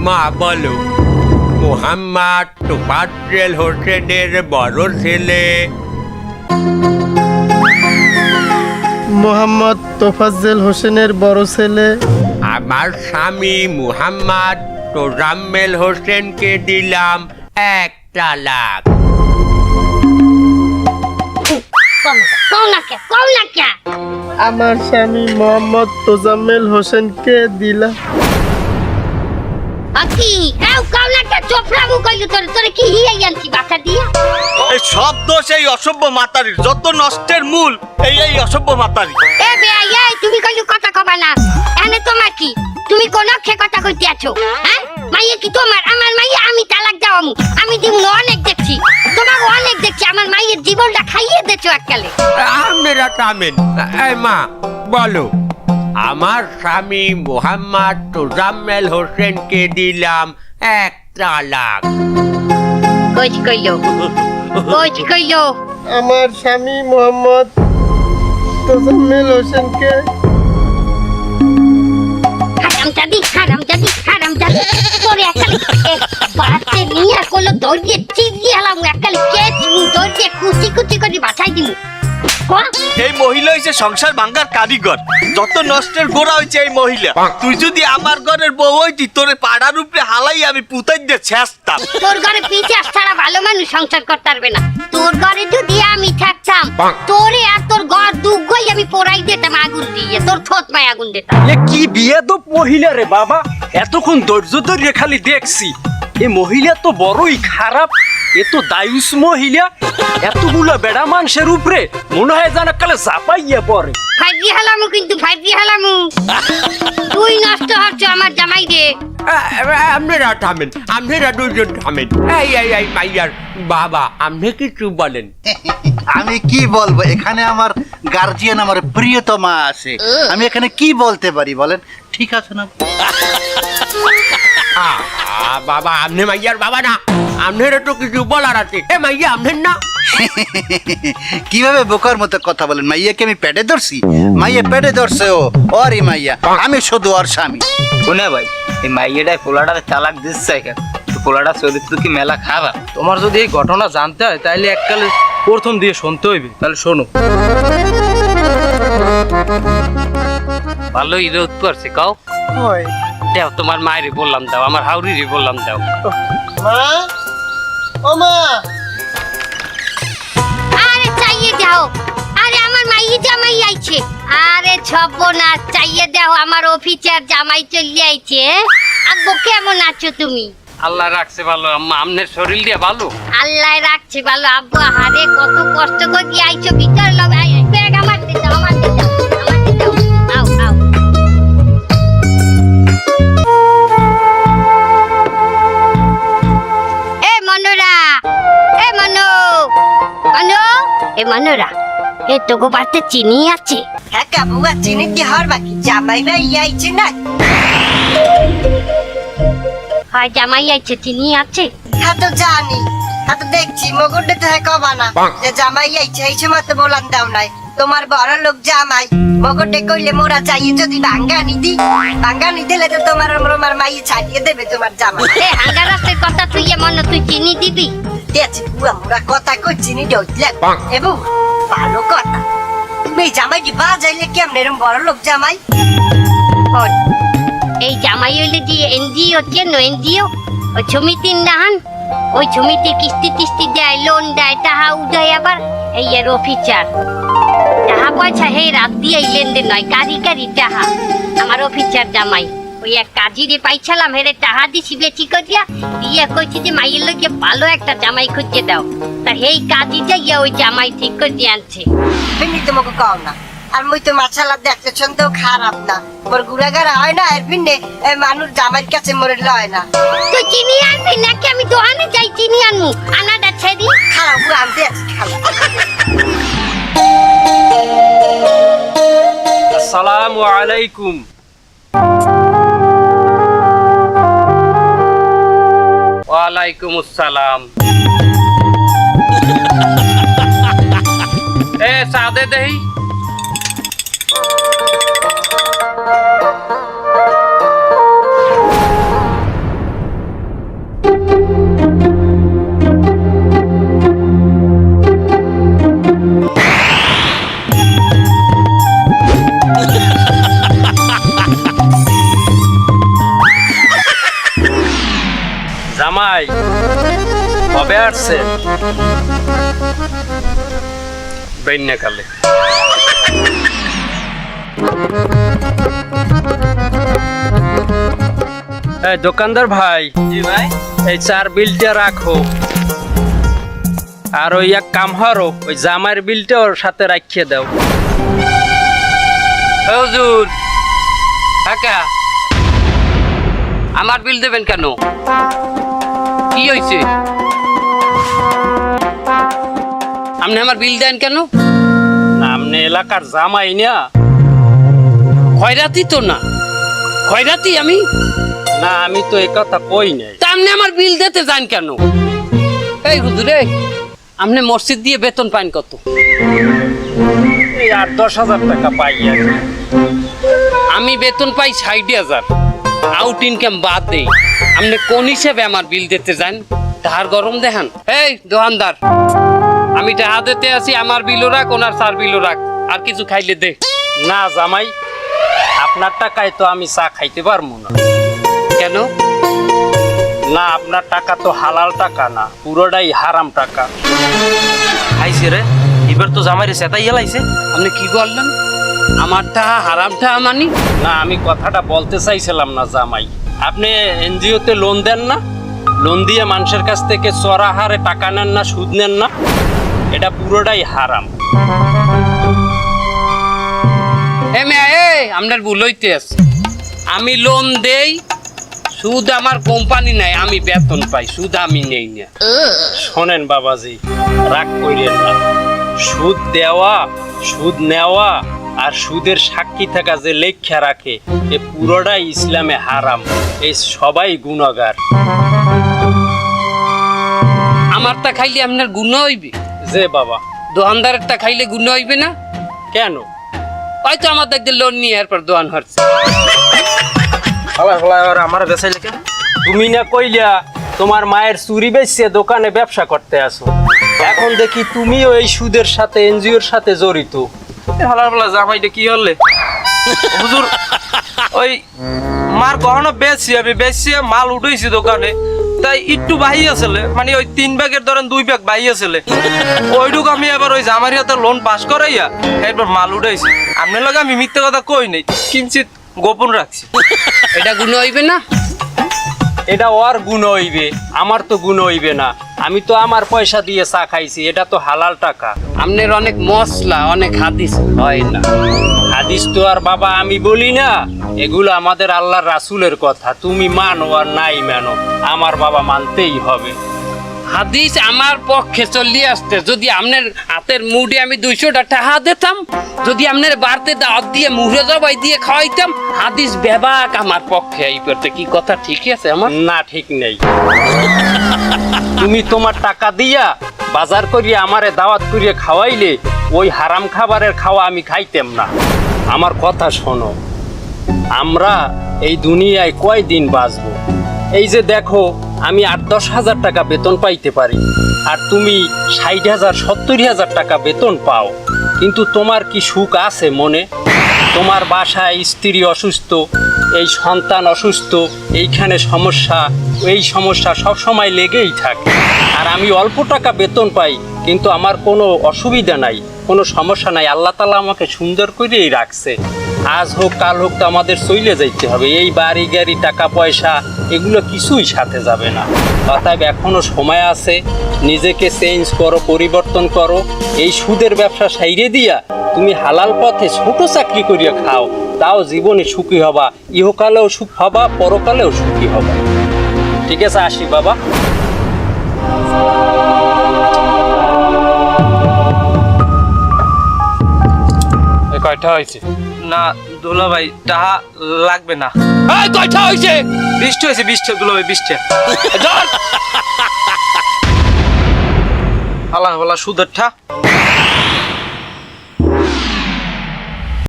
মা বলো, মোহাম্মদ তোফাজ্জল হোসেনের বড় ছেলে? মোহাম্মদ তোফাজ্জল হোসেনের বড় ছেলে। আমার স্বামী মোহাম্মদ তোজাম্মেল হোসেনকে দিলাম 1 তালাক। আমার স্বামী মোহাম্মদ তোজাম্মেল হোসেনকে দিলাম। এই সব দোষ এই অসভ্য মাতারির, যত নষ্টের মূল এই অসভ্য মাতারি। তুমি কইলো কথা কবা না, এনে তোমার কি? তুমি কোন কথা কইতে আছো? হ্যাঁ, মাইয়া কি তোমার? আমার মাইয়া আমি তালাক দাও, আমি দিব অনেক দেখছি, তোমাকে অনেক দেখছি, আমার মাইয়ের জীবনটা খাইয়ে দেছো এককালে। আপনারা থামেন। এই মা বলো, আমার স্বামী মোহাম্মদ তোজাম্মেল হোসেনকে দিলাম 1 তালাক। কইলো আমার স্বামী মোহাম্মদ তোজাম্মেল হোসেনকে। হারামজাদি তোরে এককালে বাড়তে নিয়ে কোলো দৌড়িয়ে চিবিয়ে হলাম, এককালে দৌড়িয়ে কুচি করে বাঁচাই দিমু। এই মহিলা হইছে সংসার ভাঙ্গার কারিগর, যত নষ্টের গোড়া হইছে এই মহিলা। তুই যদি আমার ঘরের বউ হইতি, তোরে পাড়ার উপরে হালাই আমি পুতাই দিয়ে ছেঁচতাম। তোর ঘরে পিছাস ছাড়া ভালো মানুষ সংসার করতে পারবে না। তোর ঘরে যদি আমি থাকতাম, তোরে আর তোর ঘর দুগই আমি পোড়াই দিতাম আগুন দিয়ে, তোর ঠোঁট মায় আগুন দিতাম। এ কি বিয়ে তো মহিলা রে বাবা, এতক্ষণ ধৈর্য ধরে খালি দেখছি। এই মহিলা তো বড়ই খারাপ, এ তো দায়ুস মহিলা। এতগুলা বেড়া মানুষের উপরে মনে হয় যেন কালে চাপাইয়া পড়ে। ফাইজি হালামু, কিন্তু ফাইজি হালামু তুই নষ্ট হচ্ছ আমার জামাই রে। আপনারা থামেন, আপনারা দুজন থামেন। এই মাইয়ার বাবা, আপনি কিছু বলেন। আমি কি বলবো, এখানে আমার গার্জিয়ান, আমার প্রিয়তমা আছে, আমি এখানে কি বলতে পারি বলেন? ঠিক আছে না বাবা, আপনি মাইয়ার বাবা না, আপনারা তো কিছু বলার আছে। এ মাইয়া আপনার না? কিভাবে বোকার মতো কথা বলেন? মাইয়াকে আমি পেটে ধরছি? মাইয়া পেটে ধরছে ও, ওরই মাইয়া, আমি শুধু ওর স্বামী। শুনে ভাই, এই মাইয়াটাই পোলাটাতে তালাক দিচ্ছে কেন? পোলাটা চরিত্র কি মেলা খারাপ? তোমার যদি এই ঘটনা জানতে হয় তাহলে এককালে প্রথম দিয়ে শুনতে হইবে। তাহলে শোনো। ভালোই রোধ করছে, কাও দেও, তোমার মায়েরই বললাম দাও, আমার হাউরিরই বললাম দাও। মা, ও মা, আরে চাইয়ে যাও, আরে আমার মাইয়ে জামাই আইছে। আরে ছব্বনা, চাইয়ে দাও, আমার অফিসার জামাই চলে আইছে। আব্বু কেমন আছো তুমি? আল্লাহ রাখছে ভালো আম্মা, আমনের শরীর দিয়ে ভালো? আল্লাহ রাখছে ভালো আব্বু। আরে কত কষ্ট করে আইছো, ভিতর লাগাই ব্যাগ আমার দিতে দাও, আমার দিতে দাও, আমার দিতে দাও। আও আও। এ মনোরা, এ মনোরা, এ তোগো বাড়িতে চিনি আছে? হ্যাঁ কাবুয়া, চিনি কি হর বাকি? জামাই ভাই আইছে না? হয় জামাই আইছে, চিনি আছে? হ্যাঁ তো জানি, হ্যাঁ তো দেখছি, মগুরটা তো হ্যাঁ কবা না যে জামাই আইছে, এই সময় তো বলান দাও নাই। তোমার বড় লোক জামাই, মগুরটা কইলে মোরা চাইয়ে যদি ভাঙ্গানি দিলে তো তোমার আমার মাইয়ে ছাড়িয়ে দেবে তোমার জামাই। এ হাঙ্গারাসের কথা তুই মনে, তুই চিনি দিবি? দেখছি বুয়া, মোরা কথা কই চিনি ডইলে এবু ভালো কথা। তুমি এই জামাইটি বাজাইলে কেমন এরকম বড় লোক জামাই? এই জামাই হইলে যে এনজিও চেন, এনজিও ওই সমিতির নাহান, ওই সমিতির কিস্তি দেয়, লোন দেয়, টাহা উদয়। আবার এই এর অফিসার টাহা পয়সা হে রাত দিয়ে লেনদেন নয়, কারি টাহা। আমার অফিসার জামাই ওই এক কাজিরে পাইছিলাম, হেরে টাহা দিছি বেশি করিয়া দিয়ে কইছি যে মাইয়ের লোকে ভালো একটা জামাই খুঁজে দাও। তা এই কাজি যাইয়া ওই জামাই ঠিক করে আনছে। এমনি তোমাকে কও না, আর মুই তো মাছালা দেখতে শুনতে খারাপ না, মোর গুড়াগাড়া হয় না, এর পিনে মানুষ জামাইয়ের কাছে মরে লয় না। তুই চিনি আনবি নাকি আমি দোকানে যাই চিনি আনবো? আনাটা ছেড়ি খারাপ আনতে খারাপ। আসসালামু আলাইকুম। ওয়ালাইকুম আসসালাম। এ সাদে দেই। জামাই কবে আসছে বন্যাকালে এই দোকানদার ভাই, জি ভাই। এই চার বিলটা রাখো, আর ওই এক কাম হারো ওই জামাইয়ের বিলটা ওর সাথে রাখিয়ে দাও। হুজুর কাকা আমার বিল দেবেন কেন? কি হয়েছে? আপনি আমার বিল দেন কেন? আপনি এলাকার জামাই না? খয়রাতি তো না, খয়রাতি আমি না, আমি তো এই কথা কই নাই। তা আপনি আমার বিল দিতে যান কেন? এই হুজুর আপনি মসজিদ দিয়ে বেতন পান কত? এই 8-10 হাজার টাকা পাই আর কি। আমি বেতন পাই 60,000, আউট ইনকাম বাদ দেই। আপনি কোন হিসেবে আমার বিল দিতে যান? তাহার গরম দেখান। এই দোকানদার, আমি টাকা দিতে আছি, আমার বিলও রাখ, ওনার চার বিলও রাখ, আর কিছু খাইলে দে। না জামাই, আপনার টাকায় তো আমি চা খাইতে পারবো না। কেন? না, আপনার টাকা তো হালাল টাকা না, পুরোটাই হারাম টাকা। খাইছে রে, এবার তো জামাইরে সেটাই হেলাইছে। আপনি কি বললেন? আমার টাকা হারাম টাকা মানি? না, আমি কথাটা বলতে চাইছিলাম না জামাই। আপনি এনজিওতে লোন দেন না? লোন দিয়ে মানুষের কাছ থেকে চড়া হারে টাকা নেন না, সুদ নেন না? এটা পুরোটাই হারাম। আপনার ভুল হইতে আছে। আমি লোন দেই, সুদ আমার কোম্পানি নাই, আমি বেতন পাই, সুদ আমি নেই না। শোনেন বাবাজি, রাগ কইরেন না। সুদ দেওয়া, সুদ নেওয়া আর সুদের সাক্ষী থাকা যে লেখা রাখে, এ পুরোটাই ইসলামে হারাম। এই সবাই গুনাহগার। আমারটা খাইলে আপনার গুণ হইবে? যে বাবা, দোকানদারেরটা খাইলে গুণ হইবে না? কেন? হয়তো আমার দেখতে লোন নিয়ে এরপর দোকান হচ্ছে। আমার বেসাইলে কেন? তুমি না কইলা তোমার মায়ের চুরি বেচছে দোকানে ব্যবসা করতে আসো, এখন দেখি তুমিও এই সুদের সাথে, এনজিওর সাথে জড়িত। হালার বলা জামাইটা কি হলে হুজুর? ওই মার গহনা বেচছি, আমি বেচছি, মাল উঠেছি দোকানে, তাই একটু বাহি আসলে, মানে ওই 3 ব্যাগের ধরেন 2 ব্যাগ বাহি আসলে, ওইটুক আমি এবার ওই জামাইর হাতে লোন পাস করাইয়া এরপর মাল উঠেছি। আপনার লগে আমি মিথ্যে কথা কই নাই, কিঞ্চিত গোপন রাখছি। এটা গুণ হইবে না? এটা ওর গুণ হইবে, আমার তো গুণ হইবে না। আমি তো আমার পয়সা দিয়ে চা খাইছি, এটা তো হালাল টাকা। আপনার অনেক মশলা, অনেক হাদিস হয় না। হাদিস তো আর বাবা আমি বলি না, এগুলো আমাদের আল্লাহর রাসূলের কথা। তুমি মানো আর নাই মানো, আমার বাবা মানতেই হবে। হাদিস আমার পক্ষে চলিয়ে আসতে। যদি আপনার হাতের মুড়ে আমি 200টা টাকা দিতাম, যদি আপনার বাড়তে দাঁত দিয়ে মুড়ে জবাই দিয়ে খাওয়াইতাম, হাদিস বেবাক আমার পক্ষে এই করতে। কি কথা ঠিক আছে আমার? না, ঠিক নেই। তুমি তোমার টাকা দিয়া বাজার করিয়ে আমারে দাওয়াত করিয়ে খাওয়াইলে ওই হারাম খাবারের খাওয়া আমি খাইতাম না। আমার কথা শোনো, আমরা এই দুনিয়ায় কয়দিন বাঁচবো? এই যে দেখো, আমি 8-10 হাজার টাকা বেতন পাইতে পারি, আর তুমি 60,000-70,000 টাকা বেতন পাও, কিন্তু তোমার কি সুখ আছে মনে? তোমার বাসায় স্ত্রী অসুস্থ, এই সন্তান অসুস্থ, এইখানে সমস্যা, এই সমস্যা সব সময় লেগেই থাকে। আর আমি অল্প টাকা বেতন পাই, কিন্তু আমার কোনো অসুবিধা নাই, কোনো সমস্যা নাই। আল্লাহ তাআলা আমাকে সুন্দর করেই রাখছে। আজ হোক কাল হোক তো আমাদের চলে যাইতে হবে। এই বাড়ি গাড়ি টাকা পয়সা এগুলো কিছুই সাথে যাবে না। অতএব এখনো সময় আছে, নিজেকে চেঞ্জ করো, পরিবর্তন করো। এই সুদের ব্যবসা সাইরে দিয়া তুমি হালাল পথে ছোট চাকরি করিয়া খাও, তাও জীবনে সুখী হবা, ইহকালেও সুখ হবা, পরকালেও সুখী হবা। ঠিক আছে, আসি বাবা। কয়টা হয়েছে? না দুলা ভাই, টাহা লাগবে না। এই কয়টা হয়েছে? 20টা হয়েছে, 20টা দুলা ভাই, 20টা। হালা হালা সুদের ঠা।